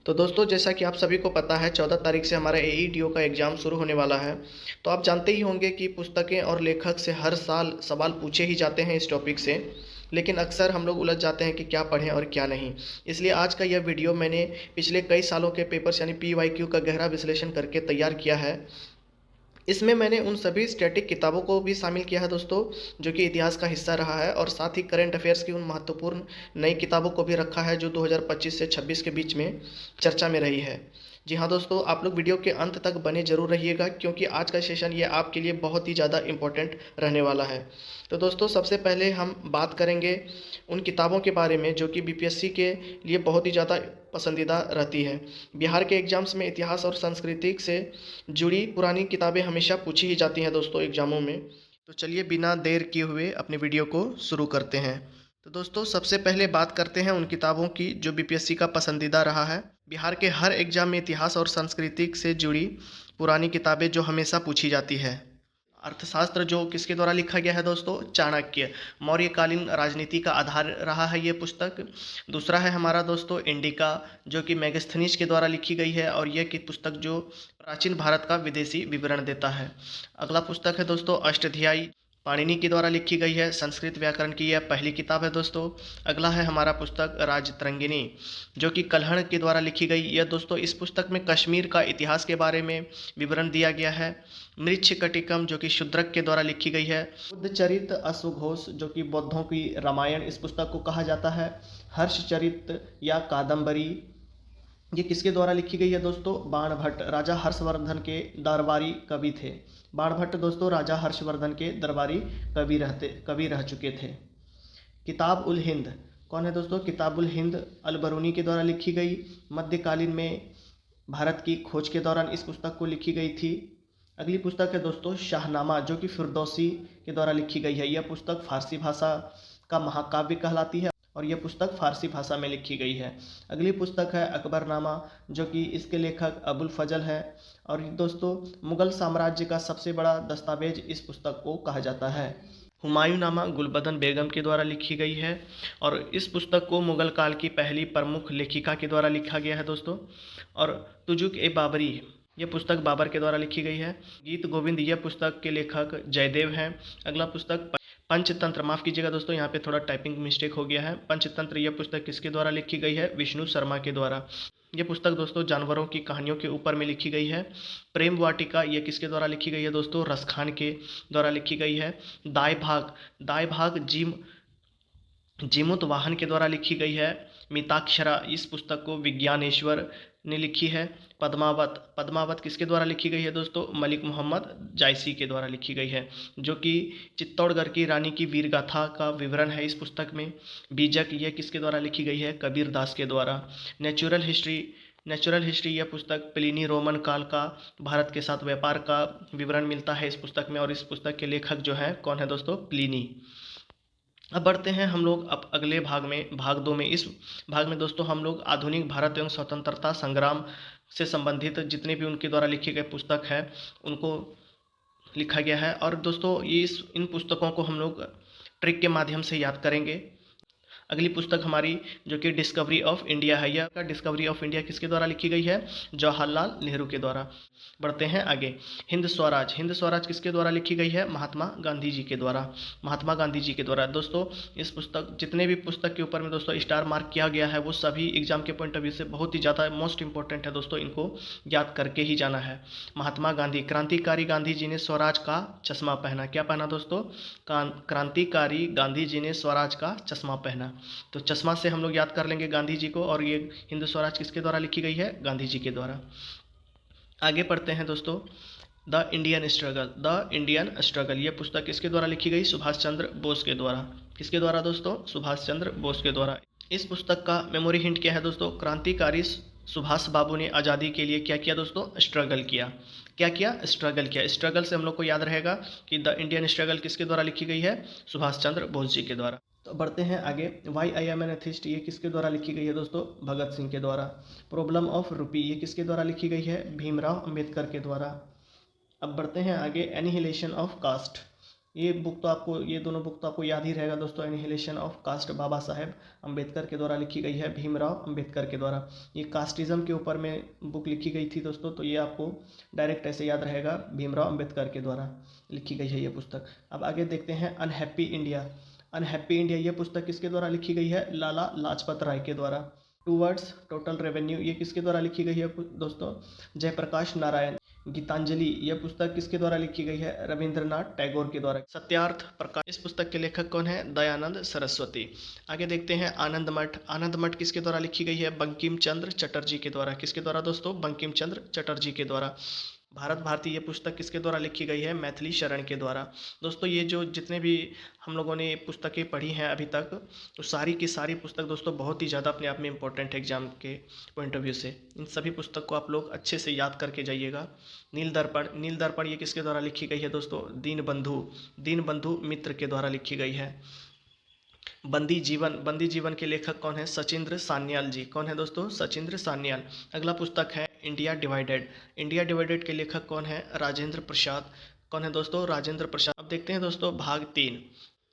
तो दोस्तों, जैसा कि आप सभी को पता है 14 तारीख से हमारा एईडीओ का एग्ज़ाम शुरू होने वाला है। तो आप जानते ही होंगे कि पुस्तकें और लेखक से हर साल सवाल पूछे ही जाते हैं इस टॉपिक से। लेकिन अक्सर हम लोग उलझ जाते हैं कि क्या पढ़ें और क्या नहीं। इसलिए आज का यह वीडियो मैंने पिछले कई सालों के पेपर्स यानी पीवाईक्यू का गहरा विश्लेषण करके तैयार किया है। इसमें मैंने उन सभी स्टैटिक किताबों को भी शामिल किया है दोस्तों, जो कि इतिहास का हिस्सा रहा है, और साथ ही करंट अफेयर्स की उन महत्वपूर्ण नई किताबों को भी रखा है जो 2025 से 26 के बीच में चर्चा में रही है। जी हाँ दोस्तों, आप लोग वीडियो के अंत तक बने जरूर रहिएगा, क्योंकि आज का सेशन ये आपके लिए बहुत ही ज़्यादा इम्पोर्टेंट रहने वाला है। तो दोस्तों, सबसे पहले हम बात करेंगे उन किताबों के बारे में जो कि बीपीएससी के लिए बहुत ही ज़्यादा पसंदीदा रहती है। बिहार के एग्ज़ाम्स में इतिहास और संस्कृति से जुड़ी पुरानी किताबें हमेशा पूछी ही जाती हैं दोस्तों एग्ज़ामों में। तो चलिए बिना देर किए हुए अपने वीडियो को शुरू करते हैं। तो दोस्तों, सबसे पहले बात करते हैं उन किताबों की जो बीपीएससी का पसंदीदा रहा है। बिहार के हर एग्ज़ाम में इतिहास और संस्कृति से जुड़ी पुरानी किताबें जो हमेशा पूछी जाती है। अर्थशास्त्र जो किसके द्वारा लिखा गया है दोस्तों? चाणक्य। मौर्यकालीन राजनीति का आधार रहा है ये पुस्तक। दूसरा है हमारा दोस्तों इंडिका, जो कि मेगास्थनीज के द्वारा लिखी गई है, और यह की पुस्तक जो प्राचीन भारत का विदेशी विवरण देता है। अगला पुस्तक है दोस्तों अष्टध्यायी, पाणिनि के द्वारा लिखी गई है। संस्कृत व्याकरण की यह पहली किताब है दोस्तों। अगला है हमारा पुस्तक राजतरंगिणी, जो कि कल्हण के द्वारा लिखी गई। यह दोस्तों इस पुस्तक में कश्मीर का इतिहास के बारे में विवरण दिया गया है। मृच्छकटिकम, जो कि शूद्रक के द्वारा लिखी गई है। बुद्धचरित अश्वघोष, जो कि बौद्धों की रामायण इस पुस्तक को कहा जाता है। हर्षचरित या कादम्बरी, ये किसके द्वारा लिखी गई है दोस्तों? बाणभट्ट, राजा हर्षवर्धन के दरबारी कवि थे। बाणभट्ट दोस्तों राजा हर्षवर्धन के दरबारी कवि रह चुके थे। किताब उल हिंद कौन है दोस्तों? किताब उल हिंद अल-बरूनी के द्वारा लिखी गई। मध्यकालीन में भारत की खोज के दौरान इस पुस्तक को लिखी गई थी। अगली पुस्तक है दोस्तों शाहनामा, जो कि फिरदौसी के द्वारा लिखी गई है। यह पुस्तक फारसी भाषा का महाकाव्य कहलाती है, और यह पुस्तक फारसी भाषा में लिखी गई है। अगली पुस्तक है अकबरनामा, जो कि इसके लेखक अबुल फजल है, और दोस्तों मुगल साम्राज्य का सबसे बड़ा दस्तावेज इस पुस्तक को कहा जाता है। हुमायूं नामा गुलबदन बेगम के द्वारा लिखी गई है, और इस पुस्तक को मुगल काल की पहली प्रमुख लेखिका के द्वारा लिखा गया है दोस्तों। और तुजुक ए बाबरी, यह पुस्तक बाबर के द्वारा लिखी गई है। गीत गोविंद, यह पुस्तक के लेखक जयदेव हैं। अगला पुस्तक पंचतंत्र, माफ़ कीजिएगा दोस्तों यहाँ पे थोड़ा टाइपिंग मिस्टेक हो गया है। पंचतंत्र, यह पुस्तक किसके द्वारा लिखी गई है? विष्णु शर्मा के द्वारा। यह पुस्तक दोस्तों जानवरों की कहानियों के ऊपर में लिखी गई है। प्रेम वाटिका, यह किसके द्वारा लिखी गई है दोस्तों? रसखान के द्वारा लिखी गई है। दाई भाग जीमूत वाहन के द्वारा लिखी गई है। मिताक्षरा, इस पुस्तक को विज्ञानेश्वर ने लिखी है। पद्मावत किसके द्वारा लिखी गई है दोस्तों? मलिक मोहम्मद जायसी के द्वारा लिखी गई है, जो कि चित्तौड़गढ़ की रानी की वीर गाथा का विवरण है इस पुस्तक में। बीजक, यह किसके द्वारा लिखी गई है? कबीर दास के द्वारा। नेचुरल हिस्ट्री, यह पुस्तक प्लिनी रोमन काल का भारत के साथ व्यापार का विवरण मिलता है इस पुस्तक में, और इस पुस्तक के लेखक जो हैं कौन है दोस्तों? प्लिनी। अब बढ़ते हैं हम लोग अब अगले भाग में, भाग 2 में। इस भाग में दोस्तों हम लोग आधुनिक भारत एवं स्वतंत्रता संग्राम से संबंधित जितने भी उनके द्वारा लिखे गए पुस्तक है उनको लिखा गया है। और दोस्तों इन पुस्तकों को हम लोग ट्रिक के माध्यम से याद करेंगे। अगली पुस्तक हमारी जो कि डिस्कवरी ऑफ इंडिया है, यह डिस्कवरी ऑफ इंडिया किसके द्वारा लिखी गई है? जवाहरलाल नेहरू के द्वारा। बढ़ते हैं आगे। हिंद स्वराज किसके द्वारा लिखी गई है? महात्मा गांधी जी के द्वारा। दोस्तों इस पुस्तक, जितने भी पुस्तक के ऊपर में दोस्तों स्टार मार्क किया गया है, वो सभी एग्जाम के पॉइंट ऑफ व्यू से बहुत ही ज़्यादा मोस्ट इंपॉर्टेंट है दोस्तों, इनको याद करके ही जाना है। महात्मा गांधी, क्रांतिकारी गांधी जी ने स्वराज का चश्मा पहना। क्या पहना दोस्तों? क्रांतिकारी गांधी जी ने स्वराज का चश्मा पहना। तो चश्मा से हम लोग याद कर लेंगे गांधी जी को, और ये हिंद स्वराज किसके द्वारा लिखी गई है? गांधी जी के द्वारा। आगे पढ़ते हैं दोस्तों। द इंडियन स्ट्रगल, यह पुस्तक किसके द्वारा लिखी गई? सुभाष चंद्र बोस के द्वारा। किसके द्वारा दोस्तों? सुभाष चंद्र बोस के द्वारा। इस पुस्तक का मेमोरी हिंट क्या है दोस्तों? क्रांतिकारी सुभाष बाबू ने आज़ादी के लिए क्या किया दोस्तों? स्ट्रगल किया। क्या किया? स्ट्रगल किया। स्ट्रगल से हम लोग को याद रहेगा कि द इंडियन स्ट्रगल किसके द्वारा लिखी गई है? सुभाष चंद्र बोस जी के द्वारा। तो बढ़ते हैं आगे। Why I am an atheist, ये किसके द्वारा लिखी गई है दोस्तों? भगत सिंह के द्वारा। प्रॉब्लम ऑफ रुपी, ये किसके द्वारा लिखी गई है? भीमराव अंबेडकर के द्वारा। अब बढ़ते हैं आगे। एनिहिलेशन ऑफ कास्ट, ये बुक तो आपको, ये दोनों बुक तो आपको याद ही रहेगा दोस्तों। Annihilation of cast, Baba Saheb Ambedkar के द्वारा लिखी गई है, भीमराव अम्बेडकर के द्वारा। ये कास्टिज्म के ऊपर में बुक लिखी गई थी दोस्तों, तो ये आपको डायरेक्ट ऐसे याद रहेगा, भीमराव अम्बेडकर के द्वारा लिखी गई है ये पुस्तक। अब आगे देखते हैं अनहैप्पी इंडिया। अनहैप्पी इंडिया ये पुस्तक किसके द्वारा लिखी गई है? लाला लाजपत राय के द्वारा। टूवर्ड्स टोटल रेवेन्यू ये किसके द्वारा लिखी गई है दोस्तों? जयप्रकाश नारायण। गीतांजलि यह पुस्तक किसके द्वारा लिखी गई है? रविंद्रनाथ टैगोर के द्वारा। सत्यार्थ प्रकाश, इस पुस्तक के लेखक कौन है? दयानंद सरस्वती। आगे देखते हैं आनंद मठ। आनंद मठ किसके द्वारा लिखी गई है? बंकिम चंद्र चटर्जी के द्वारा। किसके द्वारा दोस्तों? बंकिम चंद्र चटर्जी के द्वारा। भारत भारती ये पुस्तक किसके द्वारा लिखी गई है? मैथिली शरण के द्वारा। दोस्तों ये जो जितने भी हम लोगों ने पुस्तकें पढ़ी हैं अभी तक, तो सारी की सारी पुस्तक दोस्तों बहुत ही ज़्यादा अपने आप में इम्पोर्टेंट है एग्जाम के पॉइंट ऑफ व्यू से। इन सभी पुस्तक को आप लोग अच्छे से याद करके जाइएगा। नील दर्पण, नील दर्पण ये किसके द्वारा लिखी गई है दोस्तों? दीनबंधु, दीनबंधु मित्र के द्वारा लिखी गई है। बंदी जीवन, बंदी जीवन के लेखक कौन है? सचिंद्र सान्याल जी। कौन है दोस्तों? सचिंद्र सान्याल। अगला पुस्तक है इंडिया डिवाइडेड। इंडिया डिवाइडेड के लेखक कौन है? राजेंद्र प्रसाद। कौन है दोस्तों? राजेंद्र प्रसाद। अब देखते हैं दोस्तों भाग 3।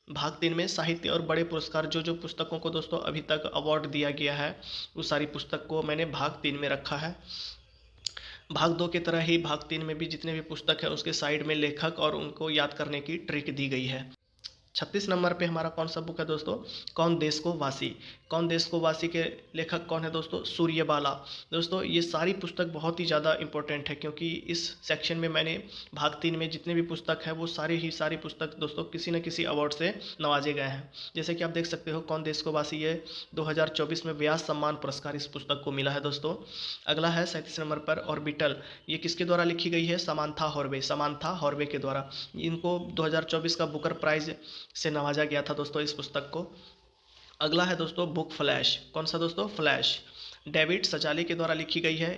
भाग 3 में साहित्य और बड़े पुरस्कार, जो जो पुस्तकों को दोस्तों अभी तक अवार्ड दिया गया है, उस सारी पुस्तक को मैंने भाग 3 में रखा है। भाग 2 की तरह ही भाग 3 में भी जितने भी पुस्तक है उसके साइड में लेखक और उनको याद करने की ट्रिक दी गई है। 36 नंबर पे हमारा कौन सा बुक है दोस्तों? कौन देश को वासी। कौन देश को वासी के लेखक कौन है दोस्तों? सूर्यबाला। दोस्तों ये सारी पुस्तक बहुत ही ज़्यादा इंपॉर्टेंट है, क्योंकि इस सेक्शन में मैंने भाग 3 में जितने भी पुस्तक है वो सारी पुस्तक दोस्तों किसी न किसी अवार्ड से नवाजे गए हैं। जैसे कि आप देख सकते हो कौन देश को वासी, ये 2024 में व्यास सम्मान पुरस्कार इस पुस्तक को मिला है दोस्तों। अगला है 37 नंबर पर ऑर्बिटल। ये किसके द्वारा लिखी गई है? समांथा हॉर्वे, समांथा हॉर्वे के द्वारा। इनको 2024 का बुकर प्राइज से नवाजा गया था दोस्तों इस पुस्तक को। अगला है दोस्तों बुक फ्लैश। कौन सा दोस्तों? फ्लैश, डेविड सजाले के द्वारा लिखी गई है।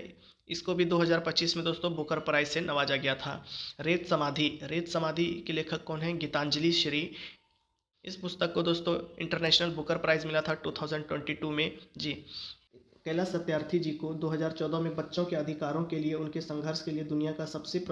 इसको भी 2025 में दोस्तों बुकर प्राइज से नवाजा गया था। रेत समाधि, रेत समाधि के लेखक कौन है? गीतांजलि श्री। इस पुस्तक को दोस्तों इंटरनेशनल बुकर प्राइज मिला था 2022 में जी। कैलाश सत्यार्थी जी को 2014 में बच्चों के अधिकारों के लिए उनके संघर्ष के लिए दुनिया का सबसे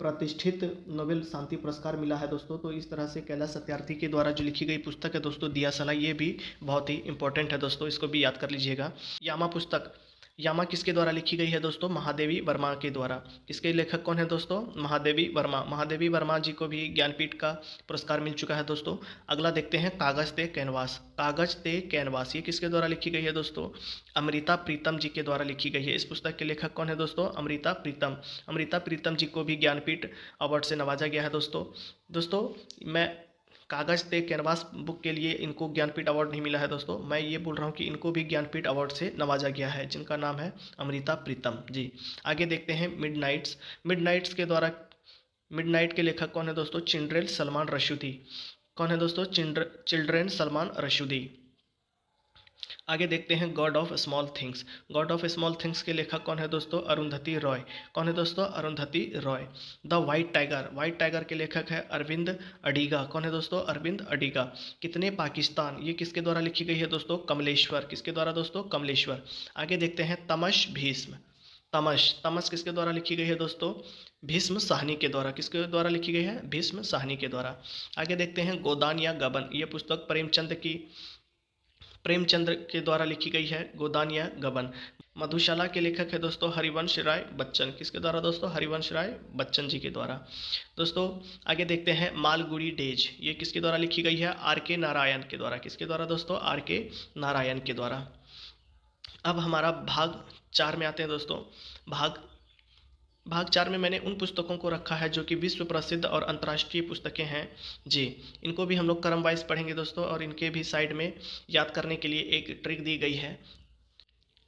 प्रतिष्ठित नोबेल शांति पुरस्कार मिला है दोस्तों। तो इस तरह से कैलाश सत्यार्थी के द्वारा जो लिखी गई पुस्तक है दोस्तों दिया सलाह, ये भी बहुत ही इंपॉर्टेंट है दोस्तों, इसको भी याद कर लीजिएगा। यामा पुस्तक, यामा किसके द्वारा लिखी गई है दोस्तों? महादेवी वर्मा के द्वारा। किसके लेखक कौन है दोस्तों? महादेवी वर्मा। महादेवी वर्मा जी को भी ज्ञानपीठ का पुरस्कार मिल चुका है दोस्तों। अगला देखते हैं कागज ते कैनवास। कागज ते कैनवास ये किसके द्वारा लिखी गई है दोस्तों? अमृता प्रीतम जी के द्वारा लिखी गई है। इस पुस्तक के लेखक कौन है दोस्तों? अमृता प्रीतम। अमृता प्रीतम जी को भी ज्ञानपीठ अवार्ड से नवाजा गया है दोस्तों। दोस्तों मैं कागज ते कैनवास बुक के लिए इनको ज्ञानपीठ अवार्ड नहीं मिला है दोस्तों, मैं ये बोल रहा हूँ कि इनको भी ज्ञानपीठ अवार्ड से नवाजा गया है, जिनका नाम है अमृता प्रीतम जी। आगे देखते हैं मिडनाइट्स। मिडनाइट्स के द्वारा, मिडनाइट के लेखक कौन है दोस्तों? चिल्ड्रेन सलमान रशूदी। कौन है दोस्तों? चिल्ड्रेन सलमान रशूदी। आगे देखते हैं God of small things. God of small things के लेखक कौन है दोस्तों? अरुंधति रॉय। कौन है दोस्तों? Arundhati Roy. The white tiger, white tiger के लेखक है अरविंद अडिगा। कौन है दोस्तों? अरविंद अडिगा। कितने पाकिस्तान, ये किसके द्वारा लिखी गई है दोस्तों? कमलेश्वर। किसके द्वारा दोस्तों? कमलेश्वर। आगे देखते हैं तमश भीष्म। तमश, तमश किसके द्वारा लिखी गई है दोस्तों? भीष्म साहनी के द्वारा। किसके द्वारा लिखी गई है? भीष्म साहनी के द्वारा। आगे देखते हैं गोदान या गबन। ये पुस्तक प्रेमचंद्र के द्वारा लिखी गई है, गोदान या गबन। मधुशाला के लेखक है दोस्तों हरिवंश राय बच्चन। किसके द्वारा दोस्तों? हरिवंश राय बच्चन जी के द्वारा। दोस्तों आगे देखते हैं मालगुडी डेज। ये किसके द्वारा लिखी गई है? आर के नारायण के द्वारा। किसके द्वारा दोस्तों? आर के नारायण के द्वारा। अब हमारा भाग 4 में आते हैं दोस्तों। भाग 4 में मैंने उन पुस्तकों को रखा है जो कि विश्व प्रसिद्ध और अंतर्राष्ट्रीय पुस्तकें हैं जी। इनको भी हम लोग क्रम वाइज पढ़ेंगे दोस्तों, और इनके भी साइड में याद करने के लिए एक ट्रिक दी गई है।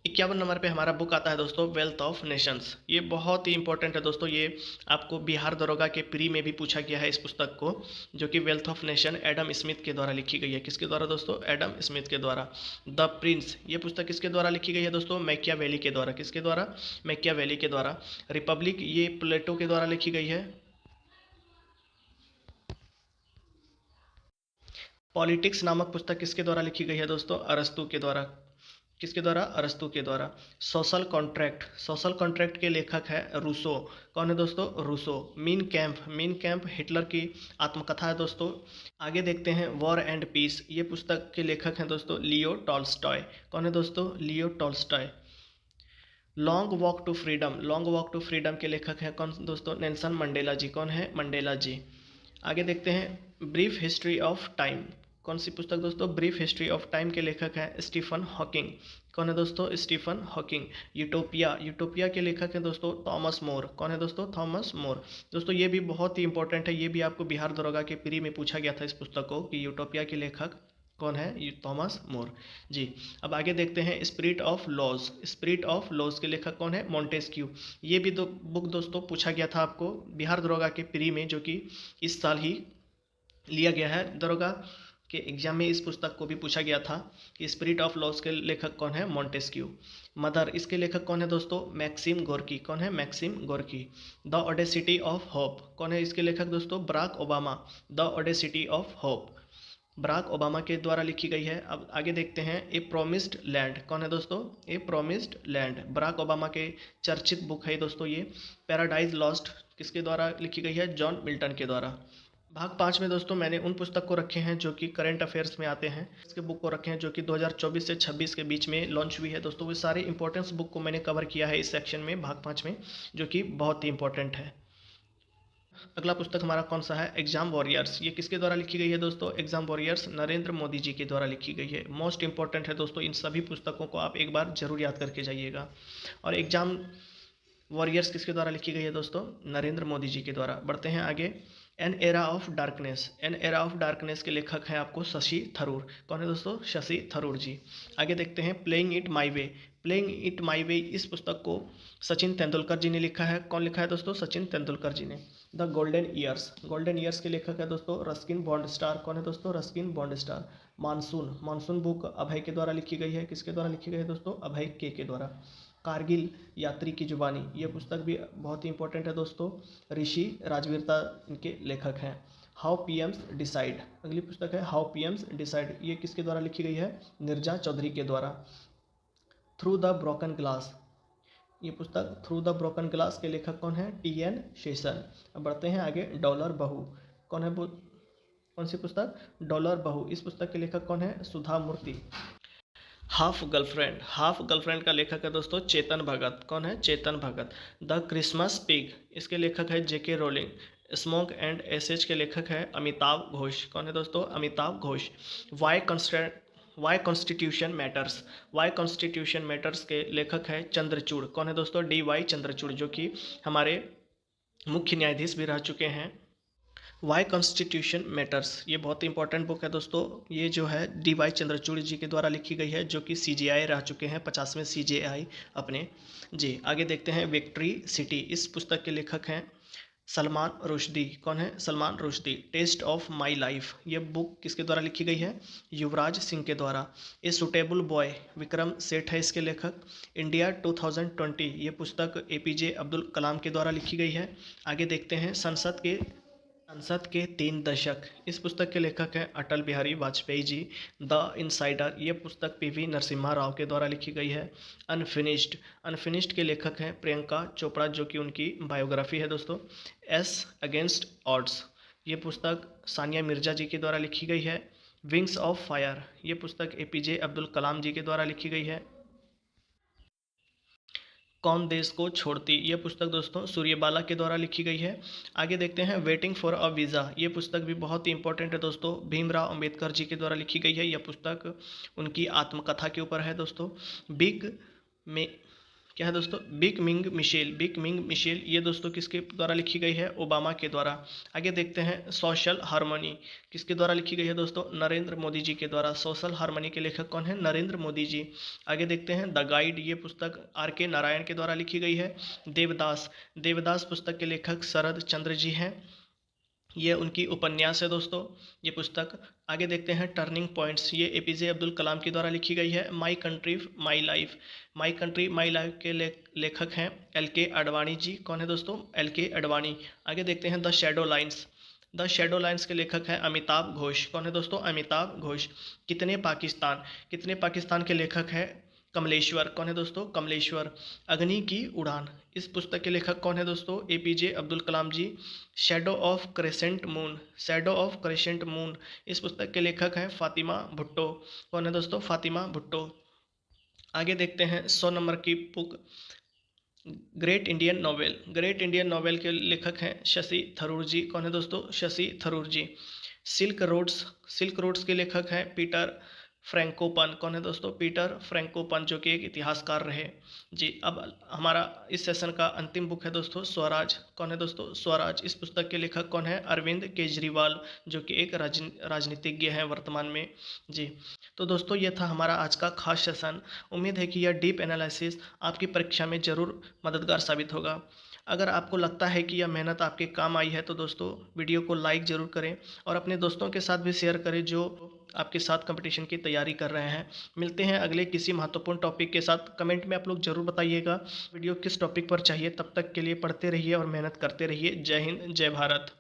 51 नंबर पे हमारा बुक आता है दोस्तों वेल्थ ऑफ नेशंस। ये बहुत ही इंपॉर्टेंट है दोस्तों, ये आपको बिहार दरोगा के प्री में भी पूछा गया है इस पुस्तक को, जो कि wealth of nation Adam Smith के द्वारा लिखी गई है। किसके द्वारा दोस्तों? एडम स्मिथ के द्वारा। द प्रिंस, ये पुस्तक किसके द्वारा लिखी गई है दोस्तों? मैकियावेली के द्वारा। किसके द्वारा? मैकियावेली के द्वारा। रिपब्लिक, ये प्लेटो के द्वारा लिखी गई है। पॉलिटिक्स नामक पुस्तक किसके द्वारा लिखी गई है दोस्तों? अरस्तु के द्वारा। किसके द्वारा? अरस्तू के द्वारा। सोशल कॉन्ट्रैक्ट के लेखक है रूसो। कौन है दोस्तों? रूसो। मीन कैंप हिटलर की आत्मकथा है दोस्तों। आगे देखते हैं वॉर एंड पीस, ये पुस्तक के लेखक हैं दोस्तों लियो टॉल्स्टॉय। कौन है दोस्तों? Leo Tolstoy. Long walk to freedom के लेखक हैं कौन दोस्तों? Nelson Mandela ji. कौन है? मंडेला जी। आगे देखते हैं ब्रीफ हिस्ट्री ऑफ टाइम, कौन सी पुस्तक दोस्तों? ब्रीफ हिस्ट्री ऑफ टाइम के लेखक हैं स्टीफन हॉकिंग। कौन है दोस्तों? Stephen Hawking. यूटोपिया के लेखक हैं दोस्तों थॉमस मोर। कौन है दोस्तों? Thomas More. दोस्तों ये भी बहुत ही इंपॉर्टेंट है, ये भी आपको बिहार दरोगा के प्री में पूछा गया था इस पुस्तक को कि यूटोपिया के लेखक कौन है? ये थॉमस मोर जी। अब आगे देखते हैं स्पिरिट ऑफ लॉज के लेखक कौन है? मॉन्टेस्क्यू। ये भी दो बुक दोस्तों पूछा गया था आपको बिहार दरोगा के प्री में, जो कि इस साल ही लिया गया है। दरोगा के एग्जाम में इस पुस्तक को भी पूछा गया था कि स्पिरिट ऑफ लॉज के लेखक कौन है? मॉन्टेस्क्यू। मदर, इसके लेखक कौन है दोस्तों? Maxim Gorky. कौन है? Maxim Gorky. The audacity of hope, कौन है इसके लेखक दोस्तों? Barack Obama. The audacity of hope Barack Obama के द्वारा लिखी गई है। अब आगे देखते हैं ए प्रोमिस्ड लैंड, कौन है दोस्तों? ए प्रोमिस्ड लैंड बराक ओबामा के चर्चित बुक है दोस्तों ये। पैराडाइज लॉस्ट किसके द्वारा लिखी गई है? जॉन मिल्टन के द्वारा। भाग 5 में दोस्तों मैंने उन पुस्तक को रखे हैं जो कि करंट अफेयर्स में आते हैं। इसके बुक को रखे हैं जो कि 2024 से 26 के बीच में लॉन्च हुई है दोस्तों। वो सारे इंपॉर्टेंस बुक को मैंने कवर किया है इस सेक्शन में, भाग 5 में, जो कि बहुत ही इंपॉर्टेंट है। अगला पुस्तक हमारा कौन सा है? Exam warriors. ये किसके द्वारा लिखी गई है दोस्तों? एग्जाम वॉरियर्स नरेंद्र मोदी जी के द्वारा लिखी गई है। मोस्ट इंपॉर्टेंट है दोस्तों, इन सभी पुस्तकों को आप एक बार जरूर याद करके जाइएगा। और एग्जाम वॉरियर्स किसके द्वारा लिखी गई है दोस्तों? नरेंद्र मोदी जी के द्वारा। बढ़ते हैं आगे। एन एरा ऑफ डार्कनेस के लेखक हैं आपको शशि थरूर। कौन है दोस्तों? शशि थरूर जी। आगे देखते हैं प्लेइंग इट माई वे, इस पुस्तक को सचिन तेंदुलकर जी ने लिखा है। कौन लिखा है दोस्तों? सचिन तेंदुलकर जी ने। द गोल्डन ईयर्स के लेखक है दोस्तों रस्किन बॉन्ड स्टार। कौन है दोस्तों? Ruskin Bond star. Monsoon book Abhay के द्वारा लिखी गई है। किसके द्वारा लिखी गई है दोस्तों? अभय के द्वारा। कारगिल यात्री की जुबानी, ये पुस्तक भी बहुत ही इंपॉर्टेंट है दोस्तों, ऋषि राजवीरता इनके लेखक हैं। हाउ पीएम्स डिसाइड, अगली पुस्तक है हाउ पीएम्स डिसाइड, ये किसके द्वारा लिखी गई है? नीरजा चौधरी के द्वारा। थ्रू द ब्रोकन ग्लास, ये पुस्तक थ्रू द ब्रोकन ग्लास के लेखक कौन है? टी.एन. शेषन। अब बढ़ते हैं आगे। डॉलर बहू, कौन है वो? कौन सी पुस्तक? डॉलर बहू। इस पुस्तक के लेखक कौन है? सुधा मूर्ति। हाफ गर्लफ्रेंड का लेखक है दोस्तों चेतन भगत। कौन है? Chetan Bhagat. The Christmas pig, इसके लेखक है JK Rowling. Smoke and ashes के लेखक है अमिताभ घोष। कौन है दोस्तों? Amitabh Ghosh. Why constitution matters के लेखक है चंद्रचूड़। कौन है दोस्तों? डी.वाई. चंद्रचूड़, जो कि हमारे मुख्य न्यायाधीश भी रह चुके हैं। वाई कॉन्स्टिट्यूशन मैटर्स, ये बहुत ही इंपॉर्टेंट बुक है दोस्तों। ये जो है डी.वाई. चंद्रचूड़ जी के द्वारा लिखी गई है, जो कि CJI रह चुके हैं, 50वें CJI अपने जी। आगे देखते हैं विक्ट्री सिटी, इस पुस्तक के लेखक हैं सलमान रुश्दी। कौन है? Salman Rushdie. Taste of my life, ये बुक किसके द्वारा लिखी गई है? युवराज सिंह के द्वारा। A suitable boy, Vikram Seth है इसके लेखक। इंडिया 2020, ये पुस्तक APJ अब्दुल कलाम के द्वारा लिखी गई है। आगे देखते हैं संसद के 3 दशक, इस पुस्तक के लेखक हैं अटल बिहारी वाजपेयी जी। द इनसाइडर, ये पुस्तक PV नरसिम्हा राव के द्वारा लिखी गई है। अनफिनिश्ड के लेखक हैं प्रियंका चोपड़ा, जो कि उनकी बायोग्राफी है दोस्तों। एस अगेंस्ट ऑड्स, ये पुस्तक सानिया मिर्जा जी के द्वारा लिखी गई है। विंग्स ऑफ फायर, ये पुस्तक APJ अब्दुल कलाम जी के द्वारा लिखी गई है। कौन देश को छोड़ती, ये पुस्तक दोस्तों सूर्यबाला के द्वारा लिखी गई है। आगे देखते हैं वेटिंग फॉर अ वीज़ा, ये पुस्तक भी बहुत ही इंपॉर्टेंट है दोस्तों, भीमराव अंबेडकर जी के द्वारा लिखी गई है। यह पुस्तक उनकी आत्मकथा के ऊपर है दोस्तों। बिग में क्या है दोस्तों? बिग मिंग मिशेल, ये दोस्तों किसके द्वारा लिखी गई है? ओबामा के द्वारा। आगे देखते हैं सोशल हार्मनी, किसके द्वारा लिखी गई है दोस्तों? नरेंद्र मोदी जी के द्वारा। सोशल हार्मनी के लेखक कौन है? नरेंद्र मोदी जी। आगे देखते हैं द गाइड, ये पुस्तक RK नारायण के द्वारा लिखी गई है। देवदास पुस्तक के लेखक शरद चंद्र जी हैं, ये उनकी उपन्यास है दोस्तों ये पुस्तक। आगे देखते हैं टर्निंग पॉइंट्स, ये APJ अब्दुल कलाम की द्वारा लिखी गई है। माई कंट्री माई लाइफ के लेखक हैं LK अडवाणी जी। कौन है दोस्तों? LK अडवाणी। आगे देखते हैं द शैडो लाइन्स के लेखक हैं अमिताभ घोष। कौन है दोस्तों? अमिताभ घोष। कितने पाकिस्तान के लेखक हैं कमलेश्वर। कौन है दोस्तों? कमलेश्वर। अग्नि की उड़ान, इस पुस्तक के लेखक कौन है दोस्तों? APJ Abdul Kalam ji. Shadow of crescent moon, shadow of crescent moon, इस पुस्तक के लेखक हैं फातिमा भुट्टो। कौन है दोस्तों? फातिमा भुट्टो। आगे देखते हैं 100 नंबर की book, great Indian novel. Great Indian novel के लेखक हैं शशि थरूर जी। कौन है दोस्तों? शशि थरूर जी। सिल्क रोड्स, सिल्क रोड्स के लेखक हैं पीटर फ्रैंकोपन। कौन है दोस्तों? पीटर फ्रैंकोपन, जो कि एक इतिहासकार रहे जी। अब हमारा इस सेशन का अंतिम बुक है दोस्तों स्वराज। कौन है दोस्तों? स्वराज, इस पुस्तक के लेखक कौन है? अरविंद केजरीवाल, जो कि एक राजनीतिज्ञ हैं वर्तमान में जी। तो दोस्तों ये था हमारा आज का खास सेशन। उम्मीद है कि यह डीप एनालिसिस आपकी परीक्षा में ज़रूर मददगार साबित होगा। अगर आपको लगता है कि यह मेहनत आपके काम आई है तो दोस्तों वीडियो को लाइक ज़रूर करें और अपने दोस्तों के साथ भी शेयर करें जो आपके साथ कंपटीशन की तैयारी कर रहे हैं। मिलते हैं अगले किसी महत्वपूर्ण टॉपिक के साथ। कमेंट में आप लोग ज़रूर बताइएगा वीडियो किस टॉपिक पर चाहिए। तब तक के लिए पढ़ते रहिए और मेहनत करते रहिए। जय हिंद, जय भारत।